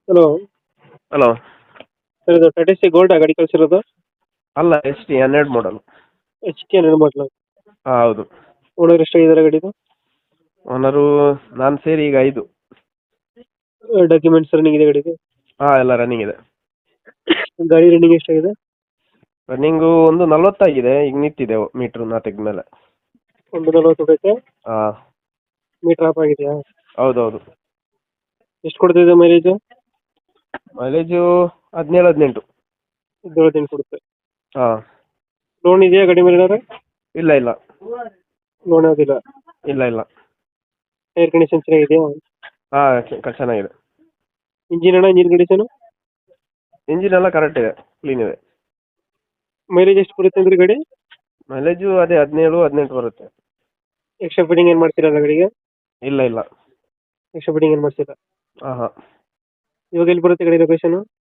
Hello. Hello. Sir ಇದು Tata C gold ಗಾಡಿ ಕಳಿಸಿರೋದು. ಅಲ್ಲ, ಎಚ್ ಟಿ 12 ಮಾಡಲ್. ಎಚ್ ಟಿ ಏನು ಮಾಡಲು. ಹಾಂ, ಹೌದು. ಓನರ್ ಎಷ್ಟಾಗಿದ್ದಾರೆ ಗಾಡಿದು? ಓನರು ನಾನು ಸೇರಿ ಈಗ 5. ಡಾಕ್ಯುಮೆಂಟ್ಸ್ ರನ್ನಿಂಗ್ ಇದೆ ಗಾಡಿದು? ಹಾಂ, ಎಲ್ಲ ರನ್ನಿಂಗ್ ಇದೆ. ಗಾಡಿ ರನ್ನಿಂಗ್ ಎಷ್ಟಾಗಿದೆ? ರನ್ನಿಂಗು ಒಂದು 40 ಆಗಿದೆ, ಈಗ ನಿಂತಿದೆ ಮೀಟ್ರ್ ನಾ ತೆಗೆದ್ಮೇಲೆ. ಒಂದು 40 ಹೊಡೈತೆ. ಹಾಂ, ಮೀಟರ್ ಆಫ್ ಆಗಿದೆಯಾ? ಹೌದೌದು. ಎಷ್ಟು ಕೊಡ್ತಿದೆ ಮೈಲೇಜ್? ಮೈಲೇಜು 17-18. 17 ಕೊಡುತ್ತೆ. ಹಾಂ. ಲೋನ್ ಇದೆಯಾ ಗಾಡಿ ಮೇಲೆ ಏನಾರ? ಇಲ್ಲ ಇಲ್ಲ. ಲೋನ್ ಯಾವುದಿಲ್ಲ. ಇಲ್ಲ ಇಲ್ಲ. ಟೈರ್ ಕಂಡೀಷನ್ ಚೆನ್ನಾಗಿದೆಯಾ? ಹಾಂ, ಚೆನ್ನಾಗಿದೆ. ಇಂಜಿನ್ ಅಣ್ಣ, ಇಂಜಿನ್ ಕಂಡೀಷನ್? ಇಂಜಿನ್ ಎಲ್ಲ ಕರೆಕ್ಟ್ ಇದೆ, ಕ್ಲೀನ್ ಇದೆ. ಮೈಲೇಜ್ ಎಷ್ಟು ಕೊಡುತ್ತೆ ಅಂದ್ರೆ ಗಾಡಿ? ಮೈಲೇಜು ಅದೇ 17-18 ಬರುತ್ತೆ. ಎಕ್ಸ್ಟ್ರಾ ಫಿಟ್ಟಿಂಗ್ ಏನು ಮಾಡ್ತೀರಲ್ಲ ಗಾಡಿಗೆ? ಇಲ್ಲ ಇಲ್ಲ. ಎಕ್ಸ್ಟ್ರಾ ಫಿಟ್ಟಿಂಗ್ ಏನು ಮಾಡ್ತೀರಾ? ಹಾಂ ಹಾಂ. ಇವಾಗ ಎಲ್ಲಿ ಬರುತ್ತೆ ಗಾಡಿ ಲೊಕೇಶನ್?